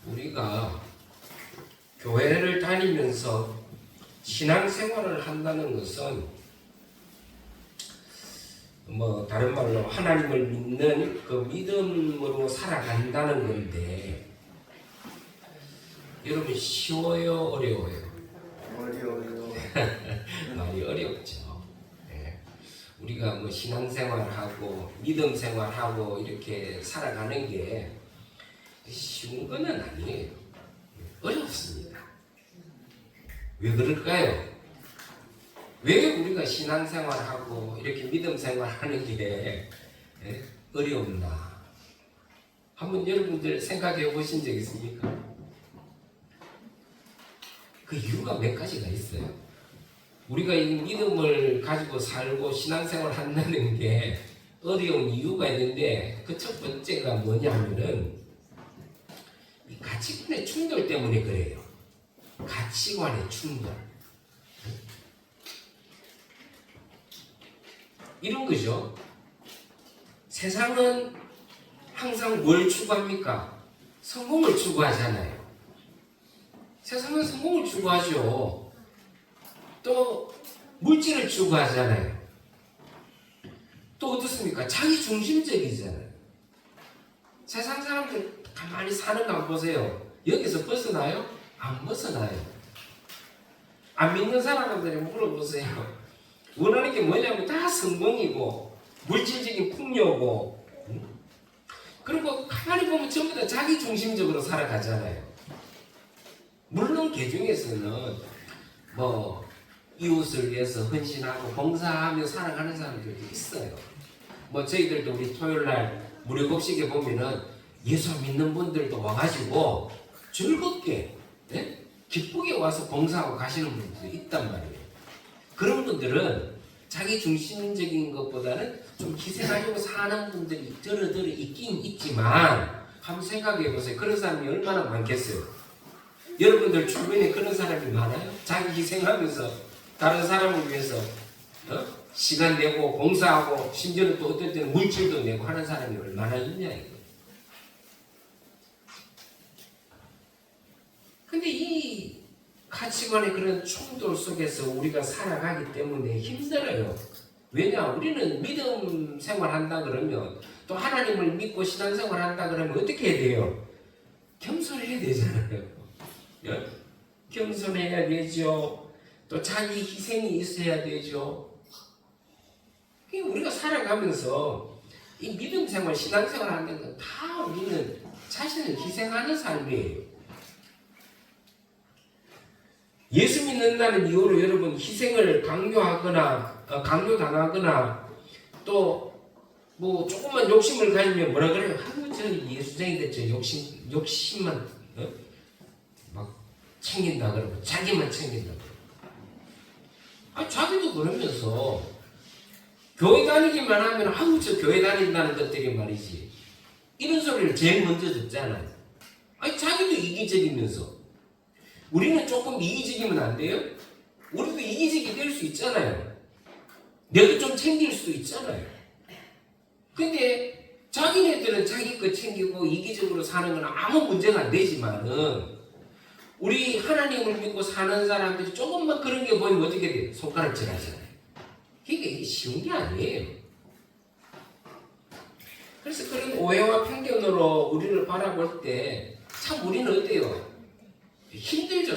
우리가 교회를 다니면서 신앙생활을 한다는 것은 다른 말로 하나님을 믿는 그 믿음으로 살아간다는 건데, 여러분 쉬워요, 어려워요? 어려워요. 많이 어렵죠. 네. 우리가 신앙생활하고 믿음생활하고 이렇게 살아가는 게 쉬운 건 아니에요. 어렵습니다. 왜 그럴까요? 왜 우리가 신앙생활하고 이렇게 믿음생활하는 게 어려웠나? 한번 여러분들 생각해 보신 적 있습니까? 그 이유가 몇 가지가 있어요. 우리가 이 믿음을 가지고 살고 신앙생활 한다는 게 어려운 이유가 있는데, 그 첫 번째가 뭐냐면은 이 가치관의 충돌 때문에 그래요. 가치관의 충돌. 이런 거죠. 세상은 항상 뭘 추구합니까? 성공을 추구하잖아요. 세상은 성공을 추구하죠. 또 물질을 추구하잖아요. 또 어떻습니까? 자기 중심적이잖아요. 세상 사람들 가만히 사는 거 안 보세요. 여기서 벗어나요? 안 벗어나요. 안 믿는 사람들에게 물어보세요. 원하는 게 뭐냐면 다 성공이고 물질적인 풍요고, 그리고 가만히 보면 전부 다 자기 중심적으로 살아가잖아요. 물론 그 중에서는 이웃을 위해서 헌신하고 봉사하며 살아가는 사람들도 있어요. 저희들도 우리 토요일날 무료급식에 보면은 예수 믿는 분들도 와가지고 즐겁게 기쁘게 와서 봉사하고 가시는 분들도 있단 말이에요. 그런 분들은 자기 중심적인 것보다는 좀 희생하려고 사는 분들이 드러들어 있긴 있지만, 한번 생각해 보세요. 그런 사람이 얼마나 많겠어요? 여러분들 주변에 그런 사람이 많아요? 자기 희생하면서 다른 사람을 위해서 시간 내고 봉사하고, 심지어는 또 어떨 때는 물질도 내고 하는 사람이 얼마나 있냐 이거. 근데 이 가치관의 그런 충돌 속에서 우리가 살아가기 때문에 힘들어요. 왜냐? 우리는 믿음 생활한다 그러면, 또 하나님을 믿고 신앙생활 한다 그러면 어떻게 해야 돼요? 겸손해야 되잖아요. 겸손해야 되죠. 또 자기 희생이 있어야 되죠. 우리가 살아가면서 이 믿음생활, 신앙생활 하는 건 다 우리는 자신을 희생하는 삶이에요. 예수 믿는다는 이유로 여러분 희생을 강요당하거나 또 조금만 욕심을 가지면 뭐라 그래요? 저 예수쟁이들 저 욕심만 막 챙긴다 그러고 자기만 챙긴다 그러고. 자기도 그러면서 교회 다니기만 하면 저 교회 다닌다는 것들이 말이지, 이런 소리를 제일 먼저 듣잖아요. 자기도 이기적이면서. 우리는 조금 이기적이면 안 돼요? 우리도 이기적이 될 수 있잖아요. 내도 좀 챙길 수도 있잖아요. 근데 자기네들은 자기 거 챙기고 이기적으로 사는 건 아무 문제가 안 되지만은, 우리 하나님을 믿고 사는 사람들이 조금만 그런 게 보이면 어떻게 돼요? 손가락질 하잖아요. 그러니까 이게 쉬운 게 아니에요. 그래서 그런 오해와 편견으로 우리를 바라볼 때 참 우리는 어때요? 힘들죠.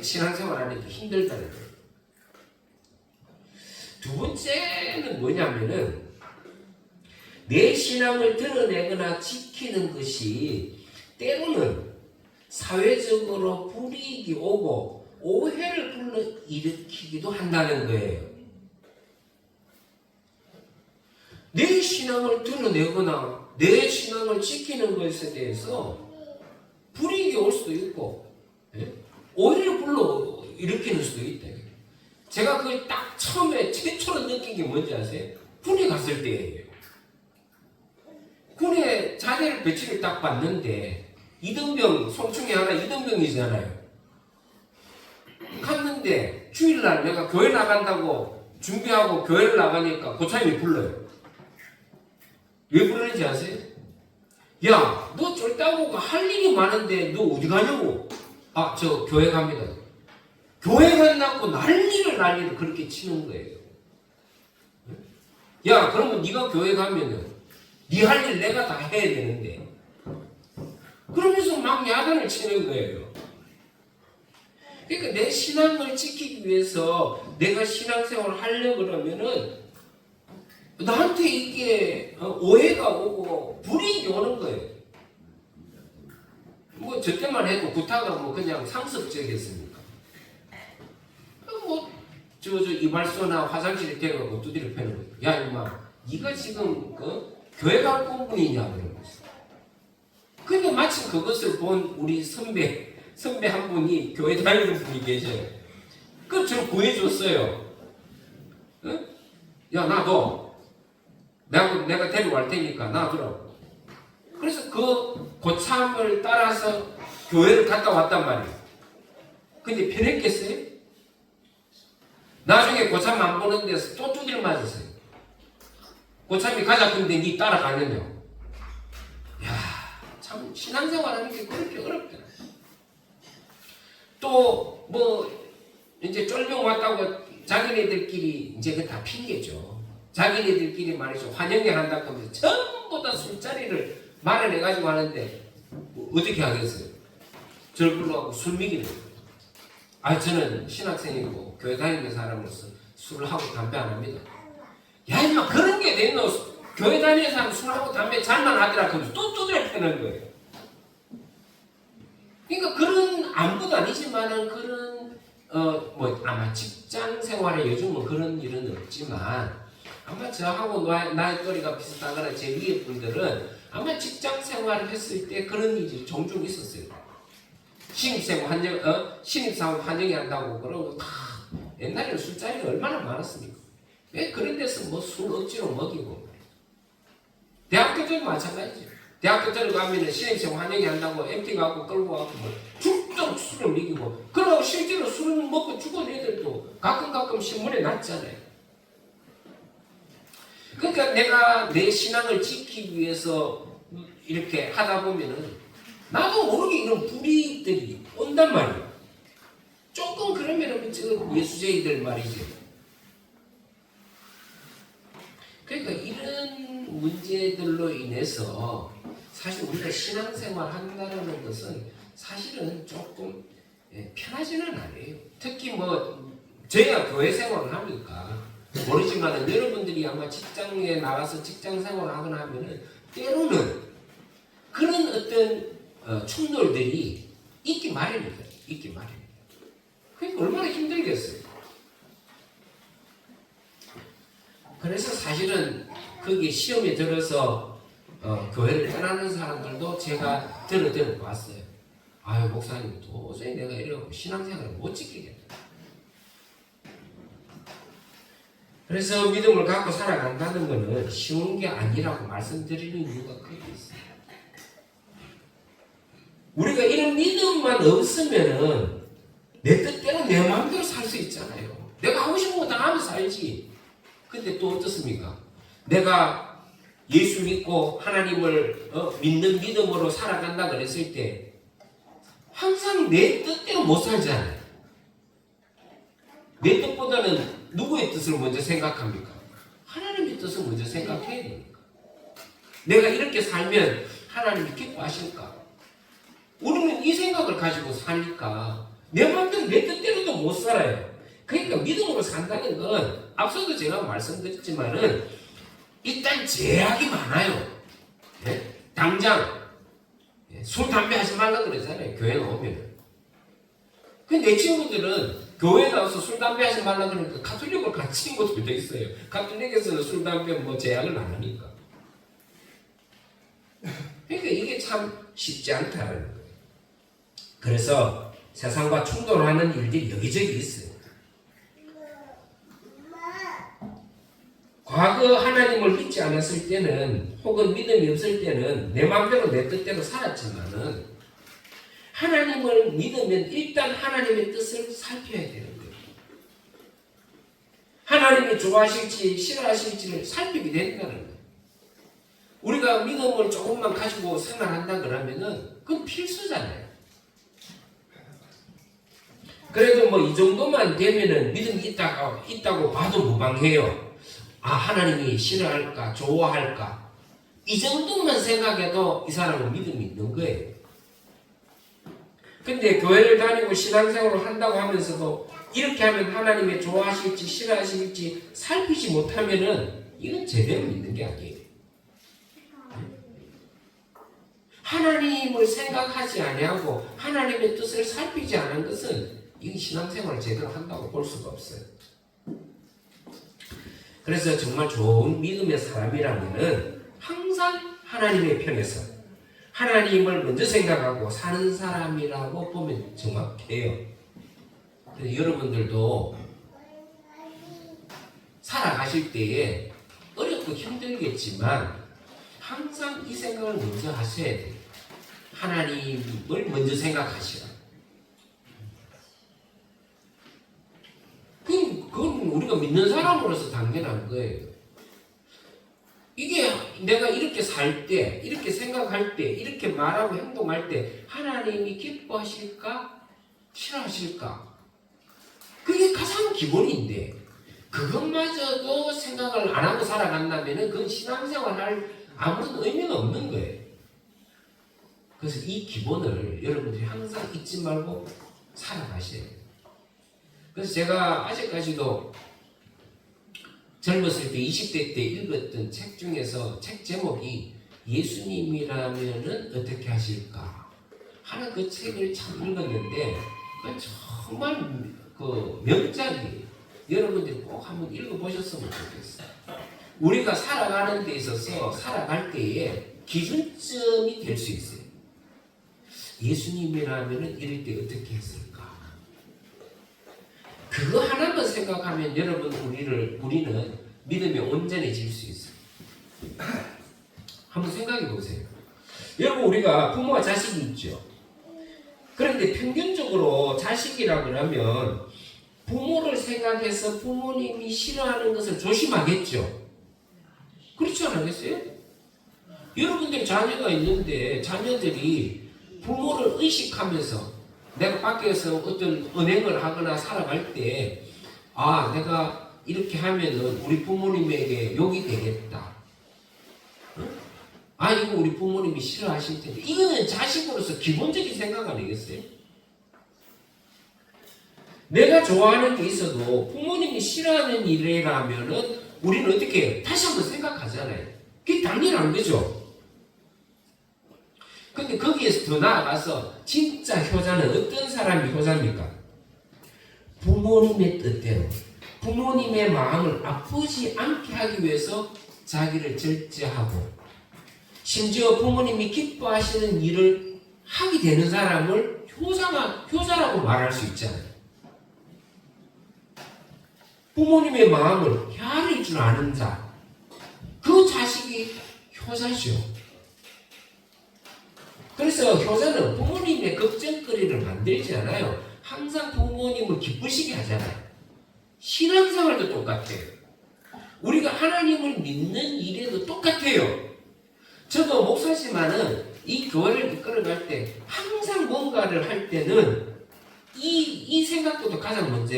신앙생활 하는 게 힘들다는 거예요. 두 번째는 뭐냐면은, 내 신앙을 드러내거나 지키는 것이 때로는 사회적으로 불이익이 오고 오해를 불러일으키기도 한다는 거예요. 내 신앙을 드러내거나 내 신앙을 지키는 것에 대해서 불이익이 올 수도 있고 오해를 불러일으키는 수도 있다. 제가 그걸 딱 처음에 최초로 느낀 게 뭔지 아세요? 군에 갔을 때예요. 군에 자대를 배치를 딱 봤는데, 이등병, 송충이 하나 이등병이잖아요. 갔는데 주일날 내가 교회 나간다고 준비하고 교회를 나가니까 고참이 불러요. 왜 부르는지 아세요? 야, 너 쫄따구가 할 일이 많은데 너 어디 가냐고? 아, 저 교회 갑니다. 교회 간다고 난리를 그렇게 치는 거예요. 야, 그러면 네가 교회 가면은 네 할 일 내가 다 해야 되는데 그러면서 막 야단을 치는 거예요. 그러니까 내 신앙을 지키기 위해서 내가 신앙생활을 하려고 그러면은 나한테 이게 오해가 오고 불이익이 오는 거예요. 뭐 저 때만 해도 구타가 뭐 그냥 상습적이었습니까? 저 이발소나 화장실에 데려가고 두드려 패는 거예요. 야 임마, 네가 지금 교회 갈 공분이냐 그런 거죠. 근데 마침 그것을 본 우리 선배 한 분이 교회 다니는 분이 계셔요. 그 저를 구해줬어요. 응? 야 놔둬. 내가 데려갈 테니까 놔두라고. 그래서 그 고참을 따라서 교회를 갔다 왔단 말이에요. 근데 편했겠어요? 나중에 고참 안 보는 데서 또 두드려 맞았어요. 고참이 가자 근데 니 따라가느냐. 야, 참 신앙생활하는 게 그렇게 어렵다. 또 뭐 이제 쫄병 왔다고 자기네들끼리 이제 그 다 핑계죠. 자기네들끼리 말이죠. 환영회 한다고 하면서 전부 다 술자리를 마련해가지고 하는데 뭐 어떻게 하겠어요? 저를 불러갖고 술 먹이는 거예요. 아, 저는 신학생이고 교회 다니는 사람으로서 술을 하고 담배 안 합니다. 야 임마, 그런 게 됐노? 교회 다니는 사람 술하고 담배 잘만 하더라 그러면서 또 두드려 패는 거예요. 그러니까 그런 안부도 아니지만은 그런 뭐 아마 직장 생활에 요즘은 그런 일은 없지만 아마 저하고 나이 또래가 비슷하거나 제 위에 분들은 아마 직장 생활을 했을 때 그런 일이 종종 있었어요. 신입사원 환영회 한다고 그러고 다 옛날에는 술자리가 얼마나 많았습니까? 왜 그런 데서 뭐 술 억지로 먹이고. 대학교 때도 마찬가지죠. 대학교 때를 가면은 신입생 환영회 한다고 MT 가고 끌고 가고 뭐 죽도록 술을 먹이고, 그러고 실제로 술을 먹고 죽은 애들도 가끔 신문에 났잖아요. 그러니까 내가 내 신앙을 지키기 위해서 이렇게 하다 보면은 나도 모르게 이런 불이익들이 온단 말이에요. 조금 그러면은 지금 예수쟁이들 말이죠. 그러니까 이런 문제들로 인해서 사실 우리가 신앙생활 한다는 것은 사실은 조금 편하지는 않아요. 특히 뭐 저희가 교회 생활을 하니까 모르지만 여러분들이 아마 직장에 나가서 직장 생활을 하거나 하면은 때로는 그런 어떤 충돌들이 있기 마련입니다. 있기 마련입니다. 그러니까 얼마나 힘들겠어요. 그래서 사실은 거기 시험에 들어서 교회를 떠나는 사람들도 제가 들어봤어요. 아유 목사님, 도저히 내가 이러고 신앙생활을 못 지키겠다. 그래서 믿음을 갖고 살아간다는 것은 쉬운 게 아니라고 말씀드리는 이유가 크게 있어요. 우리가 이런 믿음만 없으면은 내 뜻대로 내 마음대로 살 수 있잖아요. 내가 하고 싶은 거 다 하면 살지. 근데 또 어떻습니까? 내가 예수 믿고 하나님을 믿는 믿음으로 살아간다 그랬을 때 항상 내 뜻대로 못 살잖아요. 내 뜻보다는 누구의 뜻을 먼저 생각합니까? 하나님의 뜻을 먼저 생각해야 됩니까? 내가 이렇게 살면 하나님이 기뻐하실까? 우리는 이 생각을 가지고 사니까 내 마음대로 내 뜻대로도 못 살아요. 그러니까 믿음으로 산다는 건 앞서도 제가 말씀드렸지만은 일단 제약이 많아요. 네? 당장 술, 담배 하지 말라 그러잖아요. 교회 나오면. 근데 내 친구들은 교회 나와서 술, 담배 하지 말라 그러니까 가톨릭을 간 친구들도 있어요. 가톨릭에서는 술, 담배 뭐 제약을 안 하니까. 그러니까 이게 참 쉽지 않다는 거예요. 그래서 세상과 충돌하는 일들이 여기저기 있어요. 과거 하나님을 믿지 않았을 때는 혹은 믿음이 없을 때는 내 마음대로 내 뜻대로 살았지만은 하나님을 믿으면 일단 하나님의 뜻을 살펴야 되는 거예요. 하나님이 좋아하실지 싫어하실지를 살피게 된다는 거예요. 우리가 믿음을 조금만 가지고 생활한다 그러면은 그건 필수잖아요. 그래도 뭐 이 정도만 되면은 믿음이 있다고 봐도 무방해요. 아, 하나님이 싫어할까, 좋아할까. 이 정도만 생각해도 이 사람은 믿음이 있는 거예요. 근데 교회를 다니고 신앙생활을 한다고 하면서도 이렇게 하면 하나님이 좋아하실지 싫어하실지 살피지 못하면은 이건 제대로 믿는 게 아니에요. 하나님을 생각하지 아니하고 하나님의 뜻을 살피지 않은 것은 이 신앙생활을 제대로 한다고 볼 수가 없어요. 그래서 정말 좋은 믿음의 사람이라면은 항상 하나님의 편에서 하나님을 먼저 생각하고 사는 사람이라고 보면 정확해요. 그래서 여러분들도 살아가실 때에 어렵고 힘들겠지만 항상 이 생각을 먼저 하셔야 돼요. 하나님을 먼저 생각하시라. 그건 우리가 믿는 사람으로서 당연한 거예요. 이게 내가 이렇게 살 때, 이렇게 생각할 때, 이렇게 말하고 행동할 때 하나님이 기뻐하실까? 싫어하실까? 그게 가장 기본인데 그것마저도 생각을 안 하고 살아간다면 그건 신앙생활 할 아무런 의미가 없는 거예요. 그래서 이 기본을 여러분들이 항상 잊지 말고 살아가셔야 돼요. 그래서 제가 아직까지도 젊었을 때 20대 때 읽었던 책 중에서 책 제목이 예수님이라면은 어떻게 하실까 하는 그 책을 참 읽었는데 정말 그 명작이에요. 여러분들이 꼭 한번 읽어보셨으면 좋겠어요. 우리가 살아가는 데 있어서 살아갈 때에 기준점이 될 수 있어요. 예수님이라면은 이럴 때 어떻게 했을까? 그거 하나만 생각하면 여러분 우리는 믿음이 온전해질 수 있어요. 한번 생각해 보세요. 여러분 우리가 부모와 자식이 있죠. 그런데 평균적으로 자식이라 그러면 부모를 생각해서 부모님이 싫어하는 것을 조심하겠죠. 그렇지 않겠어요? 여러분들 자녀가 있는데 자녀들이 부모를 의식하면서 내가 밖에서 어떤 은행을 하거나 살아갈 때 아, 내가 이렇게 하면은 우리 부모님에게 욕이 되겠다. 아, 이거 우리 부모님이 싫어하실 텐데. 이거는 자식으로서 기본적인 생각 아니겠어요? 내가 좋아하는 게 있어도 부모님이 싫어하는 일이라면은 우리는 어떻게 해요? 다시 한번 생각하잖아요. 그게 당연한 거죠. 근데 거기에서 더 나아가서 진짜 효자는 어떤 사람이 효자입니까? 부모님의 뜻대로 부모님의 마음을 아프지 않게 하기 위해서 자기를 절제하고 심지어 부모님이 기뻐하시는 일을 하게 되는 사람을 효자라고 말할 수 있잖아요. 부모님의 마음을 헤아릴 줄 아는 자, 그 자식이 효자죠. 그래서 효자는 부모님의 걱정거리를 만들지 않아요. 항상 부모님을 기쁘시게 하잖아요. 신앙생활도 똑같아요. 우리가 하나님을 믿는 일에도 똑같아요. 저도 목사지만은 이 교회를 이끌어갈 때 항상 뭔가를 할 때는 이 생각부터 가장 먼저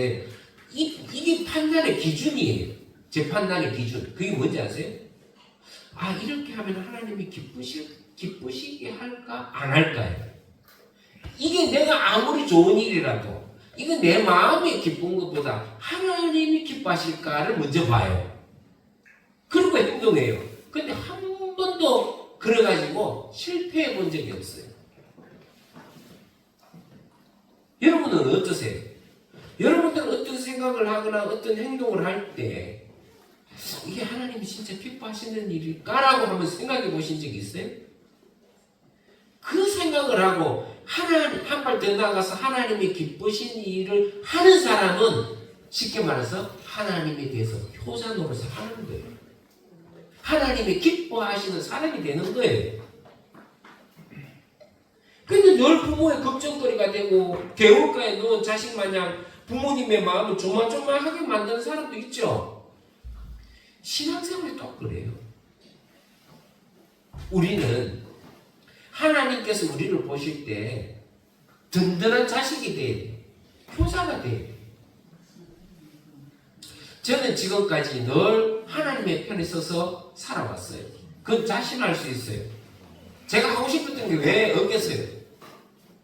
이게 판단의 기준이에요. 제 판단의 기준. 그게 뭔지 아세요? 아, 이렇게 하면 하나님이 기쁘시게 할까? 안 할까요? 이게 내가 아무리 좋은 일이라도 이거 내 마음이 기쁜 것보다 하나님이 기뻐하실까를 먼저 봐요. 그리고 행동해요. 근데 한 번도 그래가지고 실패해 본 적이 없어요. 여러분은 어떠세요? 여러분들은 어떤 생각을 하거나 어떤 행동을 할 때 이게 하나님이 진짜 기뻐하시는 일일까라고 한번 생각해 보신 적이 있어요? 그 생각을 하고 하나님 한 발 더 나가서 하나님이 기쁘신 일을 하는 사람은 쉽게 말해서 하나님에 대해서 효자 노릇을 하는 거예요. 하나님이 기뻐하시는 사람이 되는 거예요. 근데 늘 부모의 걱정거리가 되고 개울가에 누운 자식 마냥 부모님의 마음을 조마조마하게 만드는 사람도 있죠. 신앙생활이 또 그래요. 우리는 하나님께서 우리를 보실 때 든든한 자식이 돼야 돼. 효자가 돼야 돼. 저는 지금까지 늘 하나님의 편에 서서 살아왔어요. 그건 자신할 수 있어요. 제가 하고 싶었던 게 왜 없겠어요?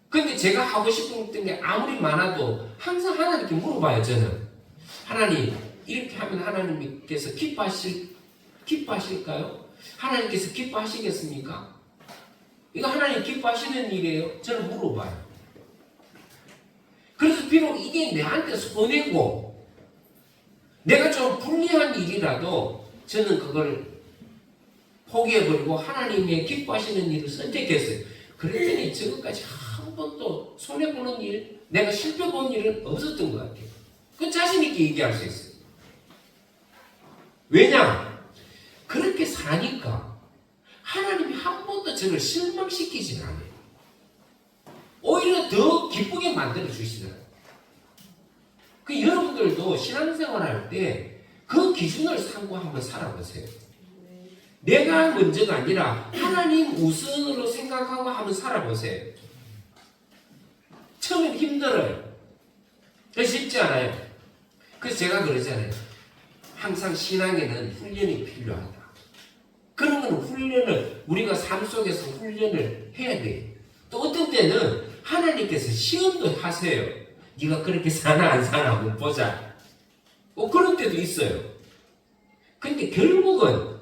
근데 제가 하고 싶었던 게 아무리 많아도 항상 하나님께 물어봐요, 저는. 하나님, 이렇게 하면 하나님께서 기뻐하실까요? 하나님께서 기뻐하시겠습니까? 이거 하나님 기뻐하시는 일이에요? 저는 물어봐요. 그래서 비록 이게 내한테 손해고 내가 좀 불리한 일이라도 저는 그걸 포기해버리고 하나님의 기뻐하시는 일을 선택했어요. 그랬더니 지금까지 한 번도 손해보는 일, 내가 실패본 일은 없었던 것 같아요. 그건 자신있게 얘기할 수 있어요. 왜냐? 그렇게 사니까 하나님이 한 번도 저를 실망시키진 않아요. 오히려 더 기쁘게 만들어 주시잖아요. 그 여러분들도 신앙생활 할 때 그 기준을 삼고 한번 살아보세요. 내가 먼저가 아니라 하나님 우선으로 생각하고 한번 살아보세요. 처음엔 힘들어요. 쉽지 않아요. 그래서 제가 그러잖아요. 항상 신앙에는 훈련이 필요하다. 그런 건 훈련을 우리가 삶 속에서 훈련을 해야 돼요. 또 어떤 때는 하나님께서 시험도 하세요. 네가 그렇게 사나 안 사나 한번 보자. 그런 때도 있어요. 근데 결국은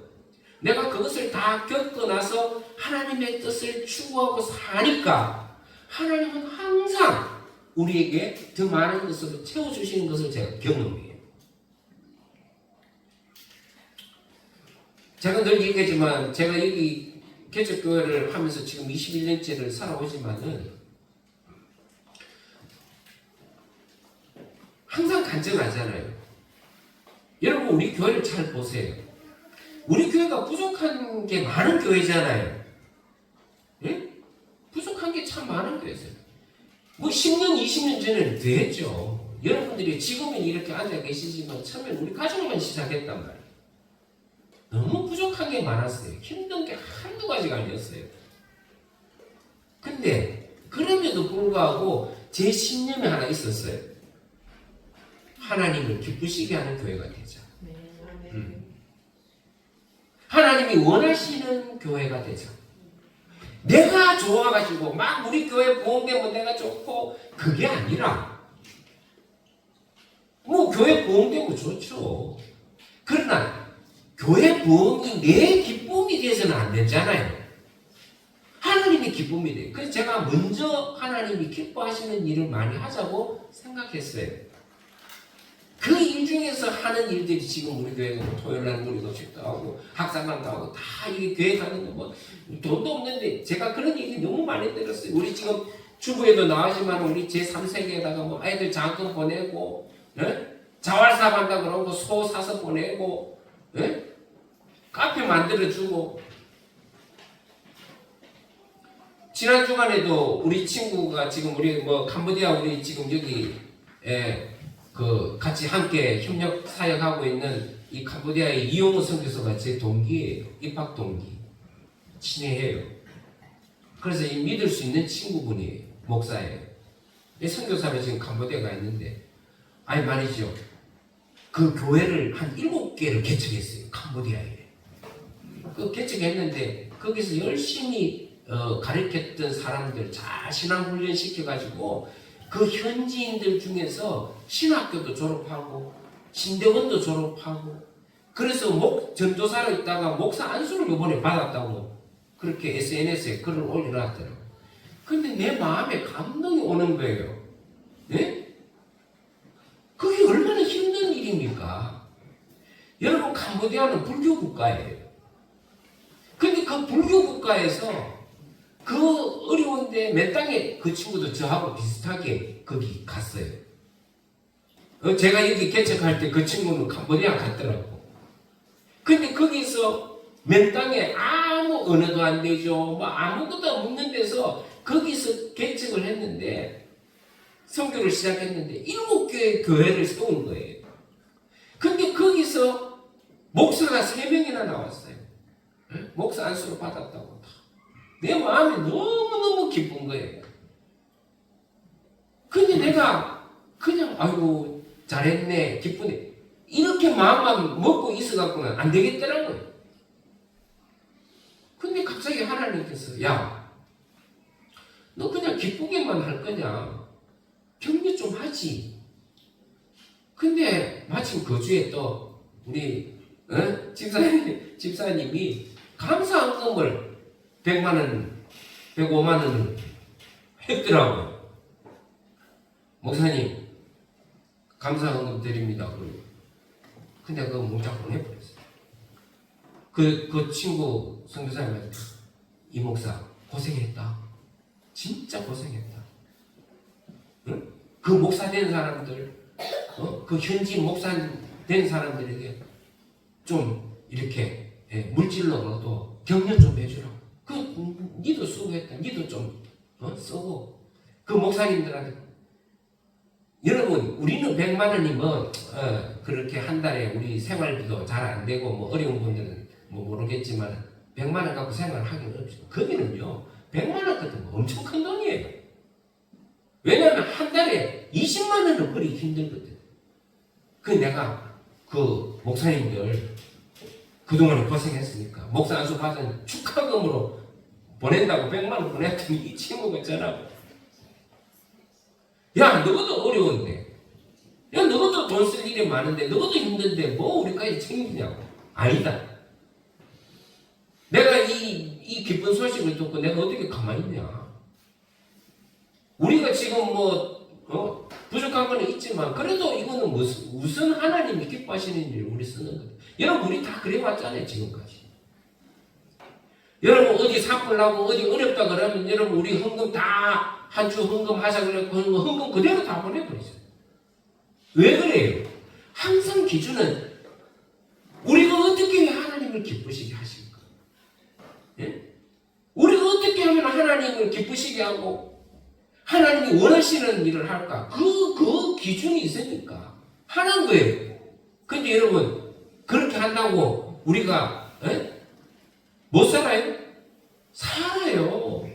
내가 그것을 다 겪고 나서 하나님의 뜻을 추구하고 사니까 하나님은 항상 우리에게 더 많은 것으로 채워주시는 것을 제가 경험해요. 제가 늘 얘기하지만 제가 여기 개척교회를 하면서 지금 21년째를 살아오지만은 항상 간증하잖아요. 여러분 우리 교회를 잘 보세요. 우리 교회가 부족한 게 많은 교회잖아요. 예? 부족한 게 참 많은 교회죠. 뭐 10년, 20년 전에는 됐죠. 여러분들이 지금은 이렇게 앉아 계시지만 처음에 우리 가족만 시작했단 말이에요. 너무 부족한 게 많았어요. 힘든 게 한두 가지가 아니었어요. 근데 그럼에도 불구하고 제 신념이 하나 있었어요. 하나님을 기쁘시게 하는 교회가 되자. 하나님이 원하시는 교회가 되자. 내가 좋아가지고 막 우리 교회 부흥되면 내가 좋고 그게 아니라 뭐 교회 부흥되고 좋죠. 그러나 교회 부흥이 내 기쁨이 돼서는 안 되잖아요. 하나님이 기쁨이 돼요. 그래서 제가 먼저 하나님이 기뻐하시는 일을 많이 하자고 생각했어요. 그 일 중에서 하는 일들이 지금 우리 교회가 뭐 토요일날 무료급식도 하고 학사관도 하고 다 이게 교회 가는 거 뭐 돈도 없는데 제가 그런 얘기 너무 많이 들었어요. 우리 지금 주부에도 나왔지만 우리 제3세계에다가 뭐 아이들 장학금 보내고 자활사 한다 그런 거 소 사서 보내고 카페 만들어주고 지난 주간에도 우리 친구가 지금 우리 뭐 캄보디아 우리 지금 여기 그 같이 함께 협력 사역하고 있는 이 캄보디아의 이용호 선교사가 제 동기예요. 입학 동기. 친해해요. 그래서 이 믿을 수 있는 친구분이에요. 목사예요. 이 선교사로 지금 캄보디아에 가 있는데 아니 말이죠. 그 교회를 한 7개를 개척했어요. 캄보디아에. 그 개척했는데 거기서 열심히 가르쳤던 사람들 잘 신앙훈련 시켜가지고 그 현지인들 중에서 신학교도 졸업하고 신대원도 졸업하고 그래서 전도사로 있다가 목사 안수를 이번에 받았다고 그렇게 SNS에 글을 올려놨더라고요. 근데 내 마음에 감동이 오는 거예요. 네? 그게 얼마나 힘든 일입니까? 여러분 캄보디아는 불교 국가예요. 근데 그 불교 국가에서 그 어려운데 맨 땅에 그 친구도 저하고 비슷하게 거기 갔어요. 제가 여기 개척할 때 그 친구는 캄보디아 갔더라고. 근데 거기서 맨 땅에 아무 언어도 안 되죠. 뭐 아무것도 없는 데서 거기서 개척을 했는데 선교를 시작했는데 7개의 교회를 세운 거예요. 근데 거기서 목사가 3명이나 나왔어요. 목사 안수를 받았다고. 내 마음이 너무너무 기쁜 거예요. 근데 내가 그냥 아이고 잘했네 기쁘네 이렇게 마음만 먹고 있어갖고는 안 되겠더라고요. 근데 갑자기 하나님께서 야, 너 그냥 기쁘게만 할 거냐? 격려 좀 하지. 근데 마침 그 주에 또 우리 집사님이 감사헌금을 100만 원, 105만 원을 했더라고요. 목사님 감사헌금 드립니다. 근데 그거 문자 보내버렸어요. 그 친구 선교사님한테 이 목사 고생했다. 진짜 고생했다. 응? 그 목사 된 사람들, 그 현지 목사 된 사람들에게 좀 이렇게 물질로라도 격려 좀 해주라고. 니도 수고했다. 니도 좀 쓰고 그 목사님들한테 여러분 우리는 100만 원이 그렇게 한 달에 우리 생활비도 잘 안 되고 어려운 분들은 모르겠지만 100만 원 갖고 생활하기는 어렵죠. 거기는요 100만 원 같은 거 엄청 큰 돈이에요. 왜냐하면 한 달에 20만 원을 벌기 힘들거든. 내가 그 목사님들 그동안에 고생했으니까 목사 안수 받은 축하금으로 보낸다고 100만 원 보냈더니 이 친구가 전화가 야 너도 어려운데 야 너도 돈 쓸 일이 많은데 너도 힘든데 뭐 우리까지 챙기냐고. 아니다. 내가 이 기쁜 소식을 듣고 내가 어떻게 가만히 있냐. 우리가 지금 부족한 건 있지만 그래도 이거는 무슨 하나님이 기뻐하시는 일을 우리 쓰는 거예요. 여러분 우리 다 그래왔잖아요 지금까지. 여러분 어디 사건 나고 어디 어렵다 그러면 여러분 우리 헌금 다 한 주 헌금 하자 그래서 헌금 그대로 다 보내버리죠. 왜 그래요? 항상 기준은 우리가 어떻게 하나님을 기쁘시게 하실까? 예? 우리가 어떻게 하면 하나님을 기쁘시게 하고 하나님이 원하시는 일을 할까? 그 기준이 있으니까 하는 거예요. 근데 여러분 그렇게 한다고 우리가 못 살아요? 살아요.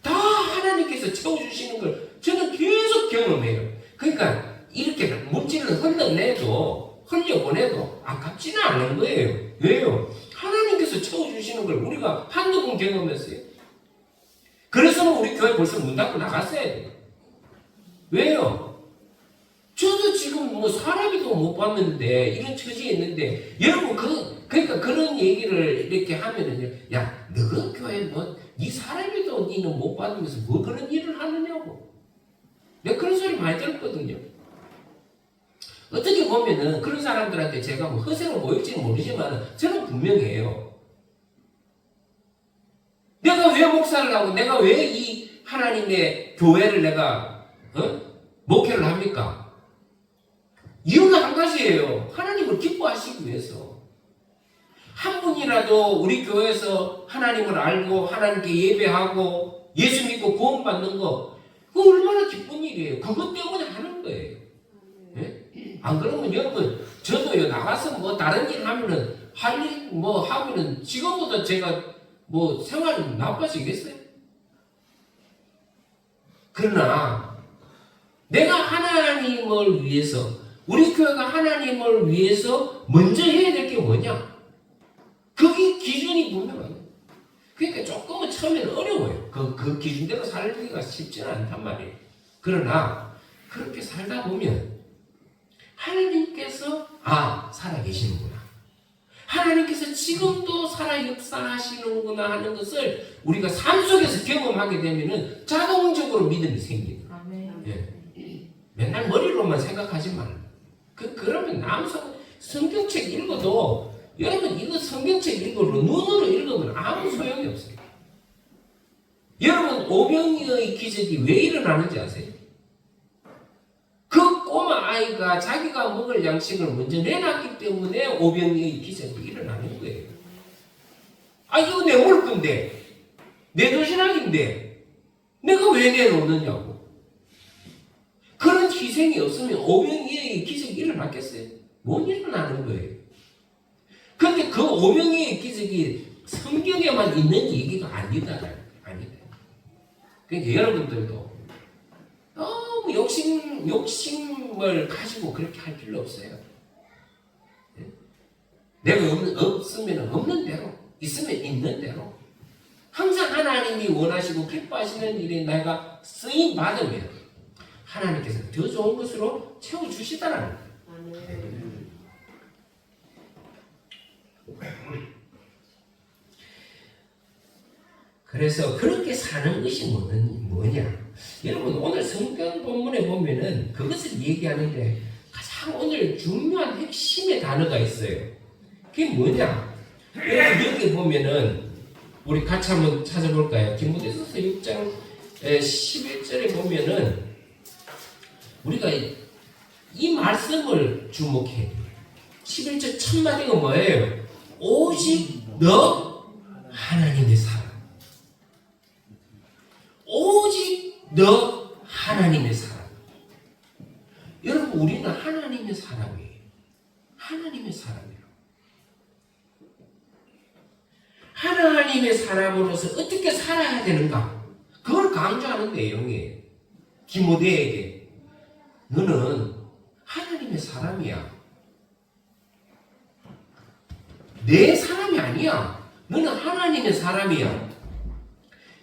다 하나님께서 채워주시는 걸 저는 계속 경험해요. 그러니까 이렇게 물질을 흘려보내도 아깝지는 않은 거예요. 왜요? 하나님께서 채워주시는 걸 우리가 한두 번 경험했어요. 그래서 우리 교회 벌써 문 닫고 나갔어야 돼요. 왜요? 저도 지금 사람이도 못 봤는데 이런 처지에 있는데 여러분 그러니까 그런 얘기를 이렇게 하면은요, 야 너가 교회 네 사람이도 니는 못 받으면서 뭐 그런 일을 하느냐고. 내가 그런 소리 많이 들었거든요. 어떻게 보면은 그런 사람들한테 제가 허세로 보일지는 모르지만 저는 분명해요. 내가 왜 목사를 하고 내가 왜 이 하나님의 교회를 내가 목회를 합니까? 이유는 한 가지예요. 하나님을 기뻐하시기 위해서. 한 분이라도 우리 교회에서 하나님을 알고 하나님께 예배하고 예수 믿고 구원받는 거 그거 얼마나 기쁜 일이에요. 그것 때문에 하는 거예요. 네? 안 그러면 여러분 저도요 나가서 다른 일 하면은 할 일 하면은 지금보다 제가 생활이 나빠지겠어요? 그러나 내가 하나님을 위해서 우리 교회가 하나님을 위해서 먼저 해야 될 게 뭐냐? 그게 기준이 분명해요. 그러니까 조금은 처음에는 어려워요. 그 기준대로 살기가 쉽지는 않단 말이에요. 그러나 그렇게 살다 보면 하나님께서 살아계시는구나. 하나님께서 지금도 살아 역사하시는구나 하는 것을 우리가 삶 속에서 경험하게 되면은 자동적으로 믿음이 생겨요. 예. 맨날 머리로만 생각하지 말고. 그러면 성경책 읽어도 여러분 이거 성경책 읽어도 눈으로 읽으면 아무 소용이 없어요. 여러분 오병이의 기적이 왜 일어나는지 아세요? 그 꼬마 아이가 자기가 먹을 양식을 먼저 내놨기 때문에 오병이의 기적이 일어나는 거예요. 이거 내 먹을 건데 내 도시락인데 내가 왜 내놓느냐고. 그런 희생이 없으면 오병이의 기적이 일어났겠어요? 못 일어나는 거예요. 그런데 그 오병이의 기적이 성경에만 있는 얘기가 아니다. 그러니까 여러분들도 너무 욕심을 가지고 그렇게 할 필요 없어요. 내가 없으면 없는 대로, 있으면 있는 대로. 항상 하나님이 원하시고 기뻐하시는 일에 내가 쓰임 받으면 하나님께서 더 좋은 것으로 채워주시다라는 거예요. 그래서 그렇게 사는 것이 뭐냐? 여러분 오늘 성경 본문에 보면은 그것을 얘기하는데 가장 오늘 중요한 핵심의 단어가 있어요. 그게 뭐냐? 여러분 여기 보면은 우리 같이 한번 찾아볼까요? 디모데후서 6장 11절에 보면은 우리가 이 말씀을 주목해야 돼요. 11절 첫 마디가 뭐예요? 오직 너 하나님의 사람. 오직 너 하나님의 사람. 여러분 우리는 하나님의 사람이에요. 하나님의 사람이에요. 하나님의 사람으로서 어떻게 살아야 되는가? 그걸 강조하는 내용이에요. 디모데에게 너는 하나님의 사람이야. 내 사람이 아니야. 너는 하나님의 사람이야.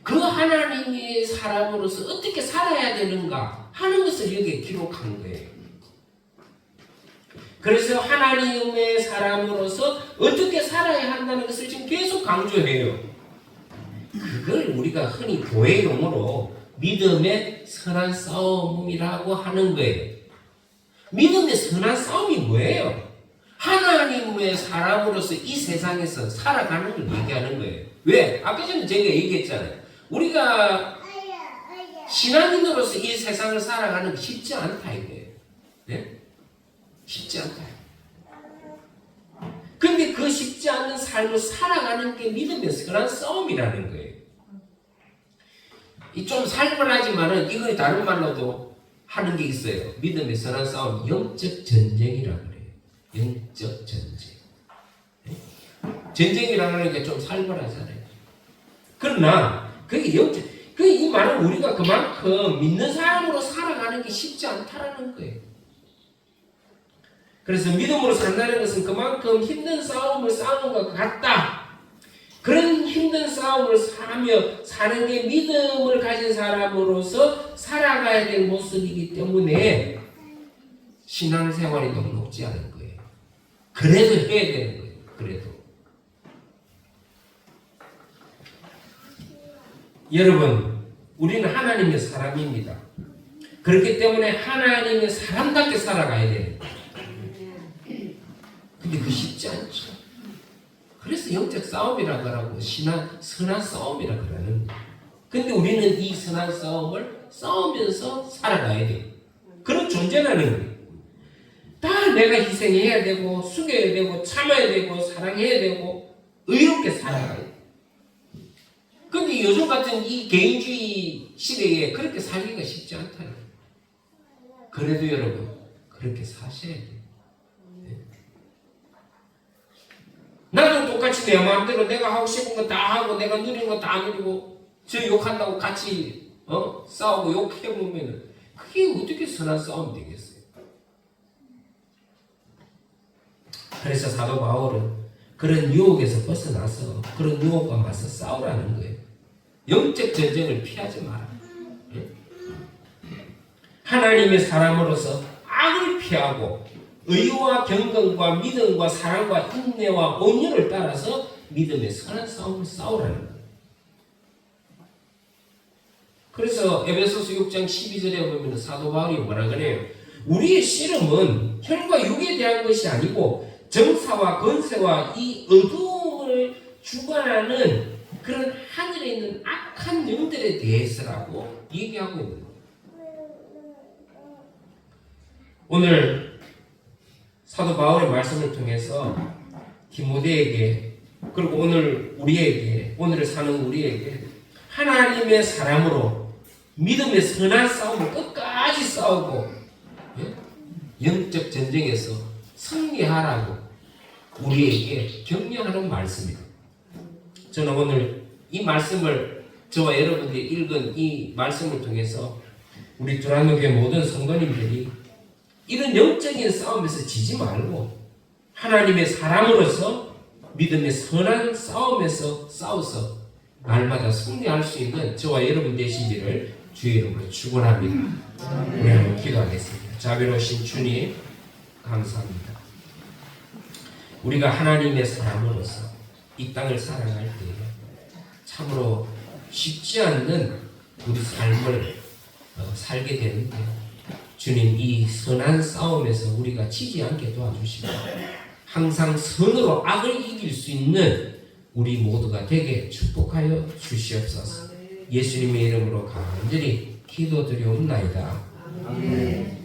그 하나님의 사람으로서 어떻게 살아야 되는가 하는 것을 여기에 기록한 거예요. 그래서 하나님의 사람으로서 어떻게 살아야 한다는 것을 지금 계속 강조해요. 그걸 우리가 흔히 교회 용어로 믿음의 선한 싸움이라고 하는 거예요. 믿음의 선한 싸움이 뭐예요? 하나님의 사람으로서 이 세상에서 살아가는 걸 얘기하는 거예요. 왜? 아까 전에 제가 얘기했잖아요. 우리가 신앙인으로서 이 세상을 살아가는 게 쉽지 않다 이거예요. 네? 쉽지 않다. 근데 그 쉽지 않은 삶을 살아가는 게 믿음의 선한 싸움이라는 거예요. 좀 살벌하지만은 이거 다른 말로도 하는 게 있어요. 믿음의 선한 싸움, 영적 전쟁이라고 그래요. 영적 전쟁. 네? 전쟁이라는 게 좀 살벌하잖아요. 그러나 그게 영적, 이 말은 우리가 그만큼 믿는 사람으로 살아가는 게 쉽지 않다라는 거예요. 그래서 믿음으로 산다는 것은 그만큼 힘든 싸움을 싸우는 것 같다. 그런 힘든 싸움을 사는 게 믿음을 가진 사람으로서 살아가야 될 모습이기 때문에 신앙생활이 너무 높지 않은 거예요. 그래도 해야 되는 거예요. 그래도. 여러분, 우리는 하나님의 사람입니다. 그렇기 때문에 하나님의 사람답게 살아가야 돼요. 근데 그 쉽지 않죠. 그래서 영적 싸움이라고 하고 선한 싸움이라고 그러는 거예요. 근데 우리는 이 선한 싸움을 싸우면서 살아가야 돼요. 그런 존재라는 거예요. 다 내가 희생해야 되고 숙여야 되고 참아야 되고 사랑해야 되고 의롭게 살아가야 돼요. 근데 요즘 같은 이 개인주의 시대에 그렇게 살기가 쉽지 않다는 거예요. 그래도 여러분 그렇게 사셔야 돼요. 나도 똑같이 내 마음대로 내가 하고 싶은 거 다 하고 내가 누리는 거 다 누리고 저 욕한다고 같이 싸우고 욕해보면 그게 어떻게 선한 싸움이 되겠어요? 그래서 사도 바울은 그런 유혹에서 벗어나서 그런 유혹과 맞서 싸우라는 거예요. 영적 전쟁을 피하지 마라. 하나님의 사람으로서 악을 피하고 의와 경건과 믿음과 사랑과 인내와 온유를 따라서 믿음의 선한 싸움을 싸우라는 거예요. 그래서 에베소서 6장 12절에 보면 사도 바울이 뭐라 그래요? 우리의 씨름은 혈과 육에 대한 것이 아니고 정사와 권세와 이 어두움을 주관하는 그런 하늘에 있는 악한 영들에 대해서라고 얘기하고 있는 거예요. 오늘 사도 바울의 말씀을 통해서 디모데에게 그리고 오늘 우리에게 오늘을 사는 우리에게 하나님의 사람으로 믿음의 선한 싸움을 끝까지 싸우고 영적 전쟁에서 승리하라고 우리에게 격려하는 말씀입니다. 저는 오늘 이 말씀을 저와 여러분들이 읽은 이 말씀을 통해서 우리 두란노교회 모든 성도님들이 이런 영적인 싸움에서 지지 말고 하나님의 사람으로서 믿음의 선한 싸움에서 싸워서 날마다 승리할 수 있는 저와 여러분 되시기를 주의 이름으로 축원합니다. 우리 한번 기도하겠습니다. 자비로우신 주님 감사합니다. 우리가 하나님의 사람으로서 이 땅을 살아갈 때 참으로 쉽지 않는 우리 삶을 살게 되는데 주님 이 선한 싸움에서 우리가 지지 않게 도와주시고 항상 선으로 악을 이길 수 있는 우리 모두가 되게 축복하여 주시옵소서. 예수님의 이름으로 간절히 기도드리옵나이다. 아멘.